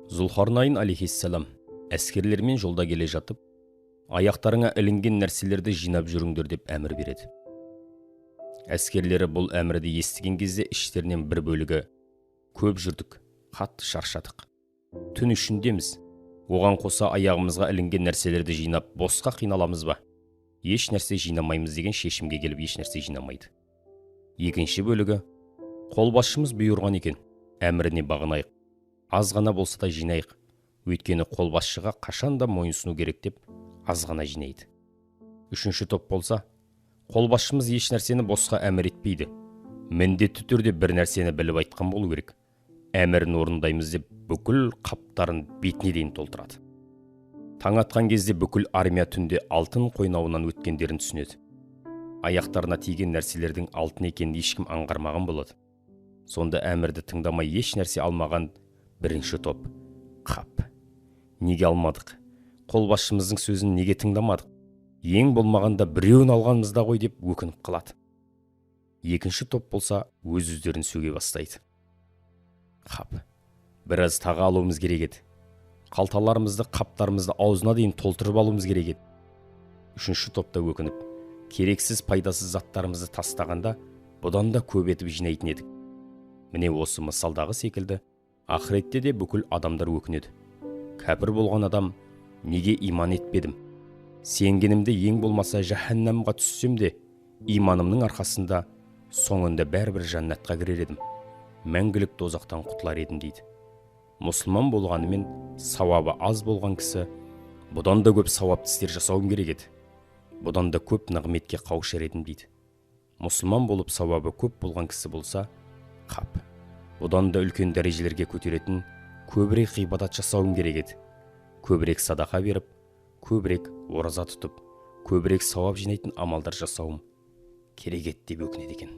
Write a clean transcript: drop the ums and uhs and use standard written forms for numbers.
Зулхарнайн алейхиссалам әскерлермен жолда келе жатып, аяқтарыңа ілінген нәрселерді жинап жүріңдер деп әмір береді. Әскерлері бұл әмірді естіген кезде іштерінен бір бөлігі: көп жүрдік, қатты шаршадық, түн ішіндеміз, оған қоса аяғымызға ілінген нәрселерді жинап босқа қиналамыз ба? Еш нәрсе жинамаймыз деген шешімге келіп еш нәрсе жинамайды. Екінші бөлігі: қолбасшымыз бұйырған екен, әміріне бағынайық, аз ғана болса да жинайық, өйткені қолбасшыға қашанда мойынсыну керек деп аз ғана жинайды. Үшінші топ болса: қолбасшымыз еш нәрсені босқа әмір етпейді, міндетті түрде бір нәрсені біліп айтқан болу керек, әмірін орындаймыз деп бүкіл қаптарын бетіне дейін толтырады. Таң атқан кезде бүкіл армия түнде алтын қойнауынан өткендерін түсінеді. Аяқтарына тиген нәрселердің алтын екенін ешкім аңғармаған болады. Сонда әмірді тыңдамай еш нәрсе алмаған бірінші топ: қап, неге алмадық? Қолбасшымыздың сөзін неге тыңдамадық? Ең болмағанда біреуін алғанымызда ғой деп өкініп қалады. Екінші топ болса өз-өздерін сөге бастайды. Қап, біраз тағы алуымыз керек еді. Қалталарымызды, қаптарымызды аузына дейін толтырып алуымыз керек еді. Үшінші топта өкініп, керексіз пайдасыз заттарымызды тастағанда бұдан да көп етіп жинайтын едік. Міне осы мысалдағы секілді ақыретте де бүкіл адамдар өкінеді. Кәпір болған адам: неге иман етпедім? Сенгенімде ең болмаса жаһаннамға түссем де, иманымның арқасында соңында бәрібір жаннатқа кірер едім, мәңгілік тозақтан құтылар едім дейді. Мұсылман болғанымен сауабы аз болған кісі: бұдан да көп сауапты істер жасауым керек еді, бұдан да көп нығметке қауышар едім дейді. Мұсылман болып сауабы көп болған кісі болса: қап, бұдан да үлкен дәрежелерге көтеретін көбірек ғибадат жасауым керек еді, көбірек садақа беріп, көбірек ораза тұтып, көбірек сауап жинайтын амалдар жасауым керек еді деп өкінеді екен.